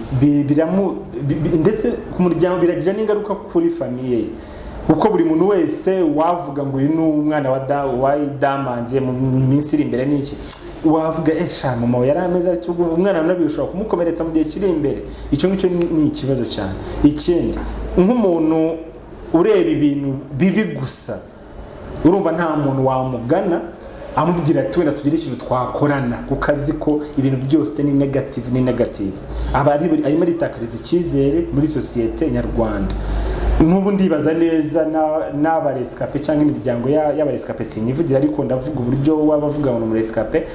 ndetse ku muryango biragira n'ingaruka kuri famiye ye, kuko buri muntu wese wavuga ngo uyu ni umwana wa Diamond mu minsi iri imbere n'iki, wavuga mama we yari ameze atyo, umwana nawe bishobora kumukomeretsa mu gihe kiri imbere. Icyo ngicyo ni ikibazo cyane. Ikindi, nk'umuntu ureba ibintu bibi gusa, urumva nta muntu wamugana amubwira ati wenda tugire ikintu twakorana, kuko azi ko ibintu byose ni negative. Arimo aritakariza icyizere muri sosiyete nyarwanda. N'ubu ndibaza neza n'abarescape cyangwa imiryango y'abarescape, sinivugira ariko ndavuga uburyo wabavuga ngo muri rescape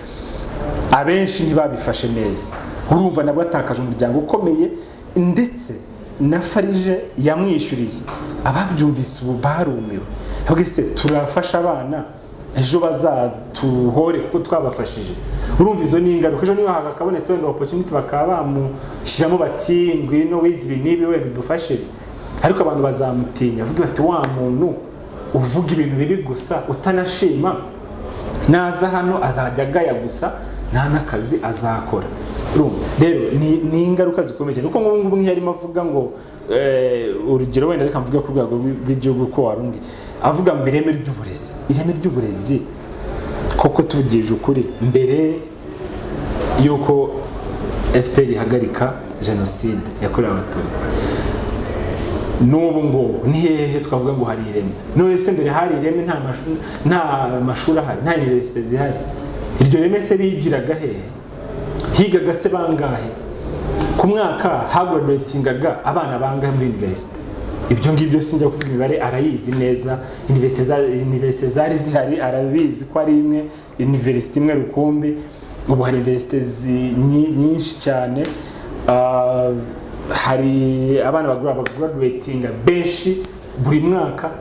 abenshi ntibabifashe neza. Urumva nabwo atakaje umuryango ukomeye, ndetse na farije yamwishyuriye. Ababyumvise ubu barumiwe, ahubwo turafasha abana ejo bazatuhore kuko twabafashije. Urumva izo ni ingaruka. Ejo niyo hakabonetse wenda opportunity bakaba bamushyiramo bati ngwino wize ibi nibi we dufashe, ariko abantu bazamutinya, avuga bati wa muntu uvuga ibintu bibi gusa utanashima, naza hano azajya agaya gusa, nta n'akazi azakora. Rero ni ingaruka zikomeye cyane. Kuko ngubu nk'iyarimo avuga ngo urugero wenda reka mvuga ku rwego rw'igihugu ko warungi, avuga ngo ireme ry'uburezi koko tuvugije ukuri, mbere yuko FPR ihagarika jenoside yakorewe abatutsi, n'ubu ngubu ni hehe twavuga ngo hari ireme? None se mbere hari ireme nta mashuri ahari, nta universite zihari? Iryo reme se rigiraga hehe? Higaga se bangahe? Ku mwaka hagraduatingaga abana bangahe muri universite? Ibyo ngibyo sinjya kuvuga imibare, arayizi neza. Universite zari zihari arabizi ko ari imwe, universite imwe rukumbi. Ubu hari universite nyinshi cyane, hari abana bagraduatinga benshi buri mwaka.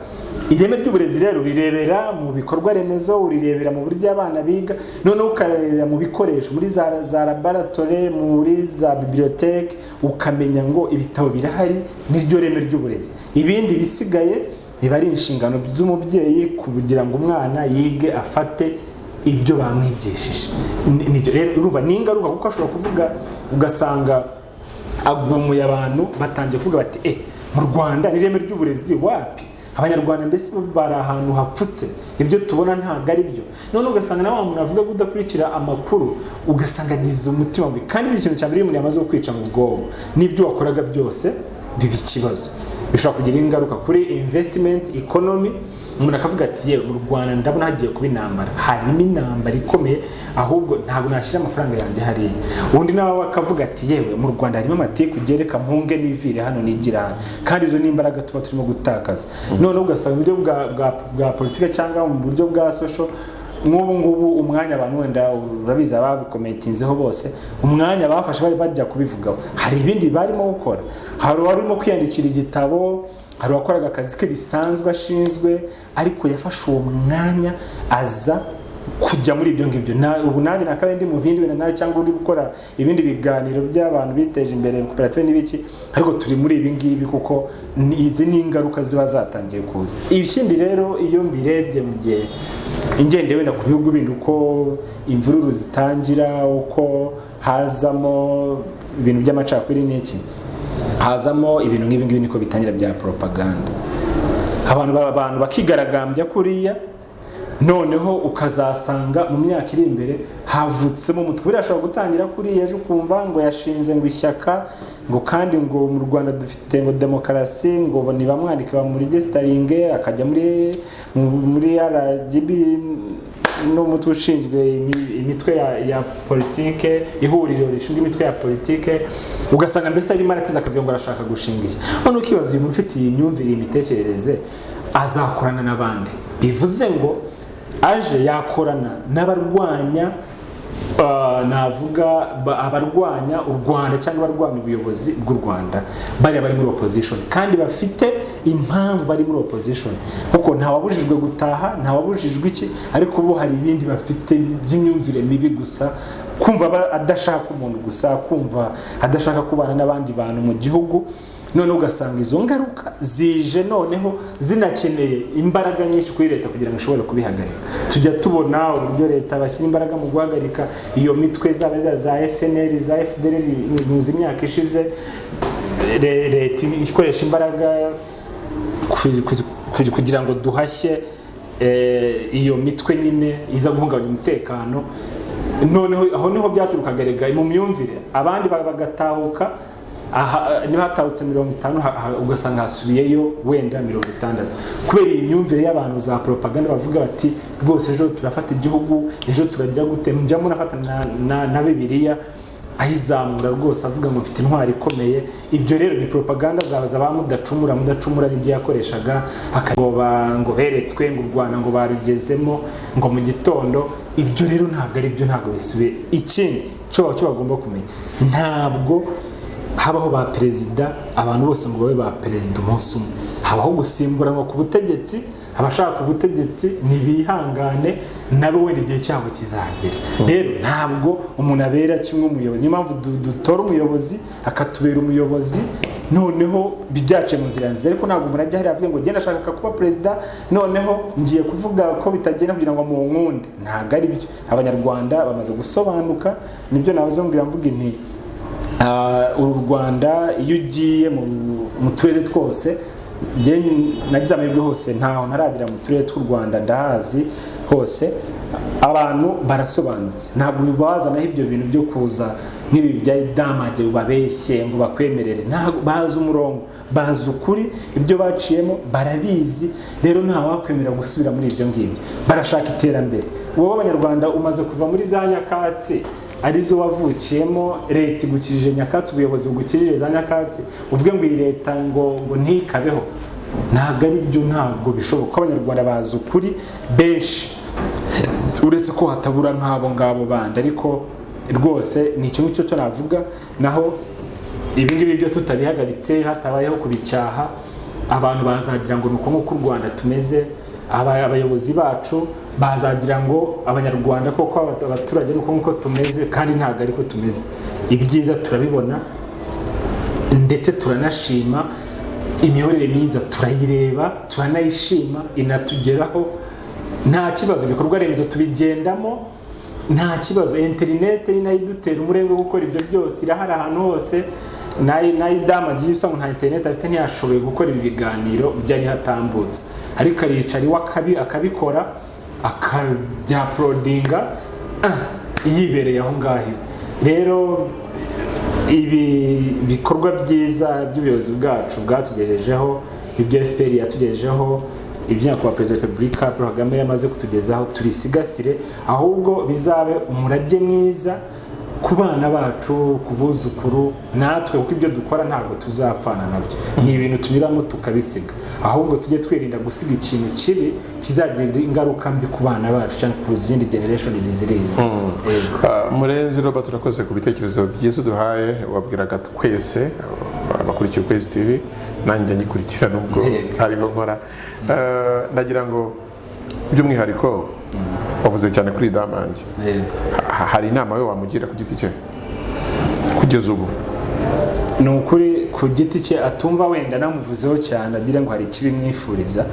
Ireme ry'uburezi rero rirebera mu bikorwa remezo, urirebera mu buryo abana biga, none ukarebera mu bikoresho, muri za laboratoire, muri za bibliothèque, ukamenya ngo ibitabo birahari. Niryo reme ry'uburezi. Ibindi bisigaye biba ari inshingano z'umubyeyi kugira ngo umwana yige afate ibyo bamwigishije. Nibyo rero urumva ni ingaruka, kuko ashobora kuvuga ugasanga agumuye abantu batangiye kuvuga bati mu Rwanda ni ireme ry'uburezi wapi? Abanyarwanda mbese bari ahantu hapfutse, ibyo tubona ntabwo ari byo. None ugasanga na wa muntu avuga kudakurikira amakuru, ugasanga agize umutima mubi. Kandi ikintu cya mbere umuntu yamaze kwica mu bwonko, n'ibyo wakoraga byose biba ikibazo. Bishobora kugira ingaruka kuri investment economy. Umuntu akavuga ati yewe mu Rwanda ndabona hagiye kuba intambara, harimo intambara ikomeye, ahubwo ntabwo nashyira amafaranga yanjye hariya. Undi nawe akavuga ati yewe mu Rwanda harimo amatiku gereka mpunge n'ivire hano nigira hano. Kandi izo ni imbaraga tuba turimo gutakaza. None ugasanga mu buryo bwa politike cyangwa mu buryo bwa social, nk'ubu ngubu umwanya abantu wenda urabizi ababikomentinzeho bose, umwanya bafashe bari bajya kubivugaho, hari ibindi barimo gukora. Hari uwarimo kwiyandikira igitabo, hari uwakoraga akazi ke bisanzwe ashinzwe, ariko yafashe uwo mwanya aza kujya muri ibyo ngibyo. Ubu nanjye nakabe ndi mu bindi wenda nawe cyangwa uri gukora ibindi biganiro by'abantu biteje imbere koperative n'ibiki, ariko turi muri ibi ngibi kuko izi ni ingaruka ziba zatangiye kuza. Ikindi rero iyo mbirebye mu gihe ingende wenda ku bihugu bindi uko imvururu zitangira, uko hazamo ibintu by'amacakubiri n'iki, hazamo ibintu nk'ibi ngibi niko bitangira bya propaganda. Abantu bakigaragambya kuriya, noneho ukazasanga mu myaka iri imbere havutsemo umutwe. Birashobora gutangira kuriya ejo ukumva ngo yashinze ngo ishyaka, ngo kandi ngo mu Rwanda dufite ngo demokarasi, ngo nibamwandika bamuregisteringe, akajya muri RGB n'umutwe ushinzwe imitwe ya politike, ihuriro rishinzwe imitwe ya politike. Ugasanga mbese ari marateza akavuga ngo arashaka gushinga iki. None ukibaza uyu mufite imyumvire, imitekerereze, azakorana n'abandi. Bivuze ngo aje yakorana n'abarwanya navuga abarwanya u Rwanda cyangwa abarwanya ubuyobozi bw'u Rwanda, bari muri opposition, kandi bafite impamvu bari muri opposition, kuko nta wabujijwe gutaha, nta wabujijwe iki, ariko bo hari ibindi bafite by'imyumvire mibi gusa, kumva adashaka umuntu gusa, kumva adashaka kubana n'abandi bantu mu gihugu. None ugasanga izo ngaruka zije noneho zinakeneye imbaraga nyinshi kuri leta kugira ngo ishobore kubihagarika. Tujya tubona uburyo leta bashyira imbaraga mu guhagarika iyo mitwe zaba za FNL, za FDL, mu imyaka ishize leta ikoresha imbaraga kugira ngo duhashye iyo mitwe nyine iza guhungabanya umutekano. Noneho aho niho byaturukaga rega mu myumvire, abandi bagatahuka. Niba hatahutse 50 ugasanga hasubiyeyo wenda 60, kubera iyi myumvire y'abantu za propaganda bavuga bati rwose ejo turafata igihugu, ejo turagira gute. Njyamo nafata na Bibiliya ayizamura rwose avuga ngo mfite intwari ikomeye. Ibyo rero ni propaganda zabaza mudacumura n'ibyo yakoreshaga, ngo beretswe ngo u Rwanda ngo barugezemo ngo mu gitondo. Ibyo rero ntabwo ari byo, ntabwo bisubiye. Ikindi cyo bagomba kumenya, ntabwo habaho ba perezida abantu bose ngo babe ba perezida umunsi umwe. Habaho gusimburanwa ku butegetsi. Abashaka ubutegetsi nibihangane nabo wenda igihe cyabo kizagera. Rero ntabwo umuntu abera kimwe umuyobozi. Niyo mpamvu dutora umuyobozi akatubera umuyobozi, noneho bibyace mu nzira nziza. Ariko ntabwo umuntu ajya hari avuga ngo genda ashaka kuba perezida, noneho ngiye kuvuga ko bitagenda kugira ngo munkunde. Ntabwo ari byo. Abanyarwanda bamaze gusobanuka. Nibyo navuze mbwira mvuga inti uru Rwanda iyo ugiye mu turere twose, nagize amahirwe hose ntaho ntaragira mu turere tw'u Rwanda ndahazi hose, abantu barasobanutse. Ntabwo bazanaho ibyo bintu byo kuza nk'ibi bya damage babeshye ngo bakwemerere, ntabwo bazi umurongo, bazi ukuri, ibyo baciyemo barabizi. Rero nta wakwemera gusubira muri ibyo ngibyo, barashaka iterambere. Wowe Abanyarwanda umaze kuva muri za nyakatsi arizo wavukiyemo, leta igukirije nyakatsi, ubuyobozi bugukirije za nyakatsi, uvuge ngo iyi leta ngo ntikabeho, ntabwo ari byo, ntabwo bishoboka. Abanyarwanda bazi ukuri benshi, uretse ko hatabura nk'abo ngabo bandi, ariko rwose ni icyo ngicyo navuga. Naho ibi ngibi byo tutabihagaritse, hatabayeho kubicyaha, abantu bazagira ngo nuko nk'uko u Rwanda tumeze, abayobozi bacu bazagira ngo Abanyarwanda koko abaturage nuko nk'uko tumeze, kandi ntabwo ariko tumeze. Ibyiza turabibona ndetse turanashima, imiyoborere myiza turayireba, turanayishima, inatugeraho nta kibazo. Ibikorwa remezo tubigendamo nta kibazo, interinete ni nayo idutera umurego wo gukora ibyo byose, irahari ahantu hose. nayo damage iyo usanga nta internet afite ntiyashoboye gukora ibi biganiro byari hatambutse, ariko aricara iwe akabikora akabya uploadinga yibereye aho ngaho. Rero ibi bikorwa byiza by'ubuyobozi bwacu bwatugejejeho, ibyo FPR yatugejejeho, ibyo nyakubahwa Perezida wa Repubulika Paul Kagame yamaze kutugezaho, turisigasire, ahubwo bizabe umurage mwiza ku bana bacu, ku buzukuru, natwe kuko ibyo dukora ntabwo tuzapfana nabyo. Ni ibintu tunyuramo tukabisiga, ahubwo tujye twirinda gusiga ikintu kibi kizagira ingaruka mbi ku bana bacu cyangwa ku zindi generation ziziriye. Murenzi Robert, urakoze ku bitekerezo byiza duhaye, wabwiraga twese abakurikiye Ukwezi TV, nanjye nyikurikira nubwo hariho nkora. Ndagira ngo by'umwihariko wavuze cyane kuri Damange, hari inama yo wamugira ku giti cye kugeza ubu? Ni ukuri ku giti cye atumva wenda namuvuzeho cyane agira ngo hari ikibimwifuriza.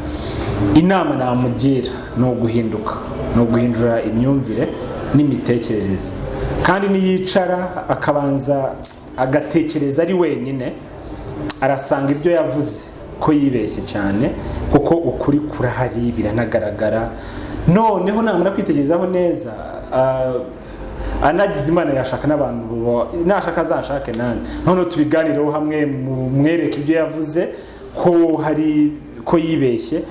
Inama namugira ni uguhinduka, ni uguhindura imyumvire n'imitekerereze, kandi niyicara akabanza agatekereza ari wenyine, arasanga ibyo yavuze ko yibeshye cyane, kuko ukuri kurahari biranagaragara. Noneho namara kwitegerezaho neza, anagize Imana yashaka n'abantu, nashaka azashake nanjye, noneho tubiganireho hamwe, mwereke ibyo yavuze ko hari ko yibeshye.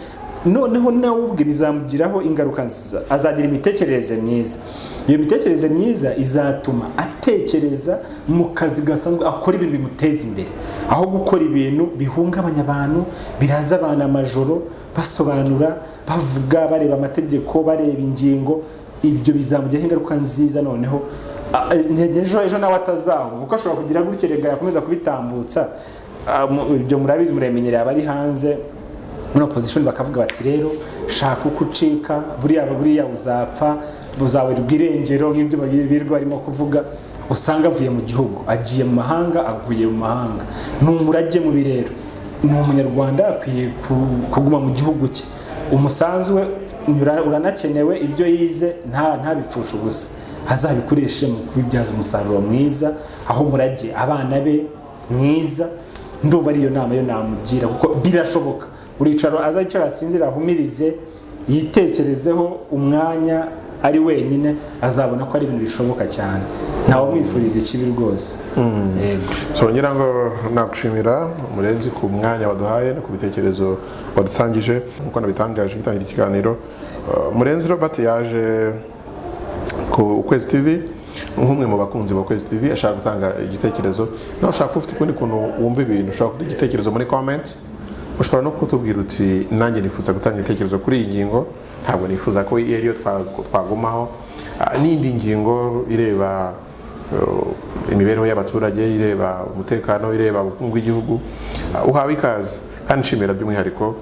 Noneho nawe ubwe bizamugiraho ingaruka nziza, azagira imitekerereze myiza. Iyo mitekerereze myiza izatuma atekereza mu kazi gasanzwe, akora ibintu bimuteza imbere, aho gukora ibintu bihungabanya abantu, biraza abantu amajoro basobanura, bavuga, bareba amategeko, bareba ingingo. Ibyo bizamugiraho ingaruka nziza. Noneho ejo nawe atazaho, kuko ashobora kugira gutya rega yakomeza kubitambutsa. Ibyo murabizi, muramenyereye abari hanze muri opposition, bakavuga bati rero shaka uko ucika, buriya uzapfa, buzawerwa irengero, nk'ibyo birirwa barimo kuvuga. Usanga avuye mu gihugu, agiye mu mahanga, aguye mu mahanga. Ni umurage mubi rero. Ni umunyarwanda akwiye kuguma mu gihugu cye. Umusanzu we uranakenewe, ibyo yize ntabipfusha ubusa, azabikoreshe mu kubibyaza umusaruro mwiza, aho murage abana be mwiza. Ndumva ariyo nama yo namugira, kuko birashoboka. Uricaro azayicara asinzira, ahumirize, yitekerezeho umwanya ari wenyine, azabona ko ari ibintu bishoboka cyane. Ntawe mwifuriza ikibi rwose. So ngira ngo nagushimira Murenzi ku mwanya waduhaye no ku bitekerezo wadusangije, nkuko nabitangaje gitangira ikiganiro. Murenzi Robert yaje ku Ukwezi TV nk'umwe mu bakunzi ba Ukwezi TV, ashaka gutanga igitekerezo. Nawe ushaka ufite ukundi kuntu wumva ibintu, ushaka kugira igitekerezo muri comment, ushobora no kutubwira uti nanjye nifuza gutanga igitekerezo kuri iyi ngingo, ntabwo nifuza ko iyo twagumaho. N'indi ngingo ireba imibereho y'abaturage, ireba umutekano, ireba ubukungu bw'igihugu, uhawe ikaze. Kandi nshimira by'umwihariko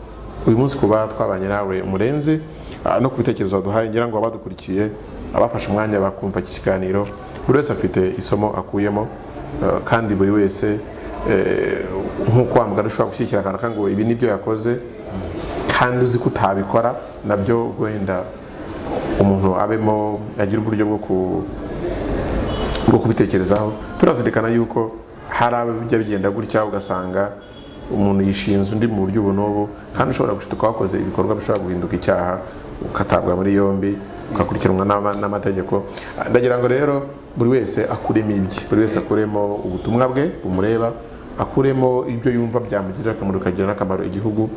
uyu munsi kuba twabanye nawe Murenzi, no ku bitekerezo waduhaye. Ngira ngo abadukurikiye, abafashe umwanya bakumva iki kiganiro, buri wese afite isomo akuyemo, kandi buri wese nk'uko wa mugani ushobora gushyigikira akantu ngo ibi nibyo yakoze, kandi uzi ko utabikora nabyo, wenda umuntu abemo agira uburyo bwo kubitekerezaho. Turazirikana yuko hari abajya bigenda gutya, ugasanga umuntu yishinze undi mu buryo ubu n'ubu, kandi ushobora gushituka wakoze ibikorwa bishobora guhinduka icyaha, ukatabwa muri yombi, ukakurikiranwa n'amategeko. Ndagira ngo rero buri wese akuremo ibye, buri wese akuremo ubutumwa bwe bumureba, akuremo ibyo yumva byamugirira akamaro, kagira n'akamaro igihugu,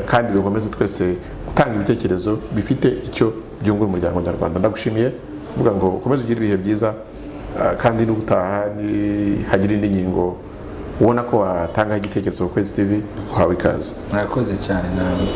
kandi dukomeze twese gutanga ibitekerezo bifite icyo byungura umuryango nyarwanda. Ndagushimiye, mvuga ngo ukomeze ugire ibihe byiza, kandi n'ubutaha hagira indi ngingo ubona ko watangaho igitekerezo ku Kwezi TV, uhawe ikaze. Murakoze cyane nawe.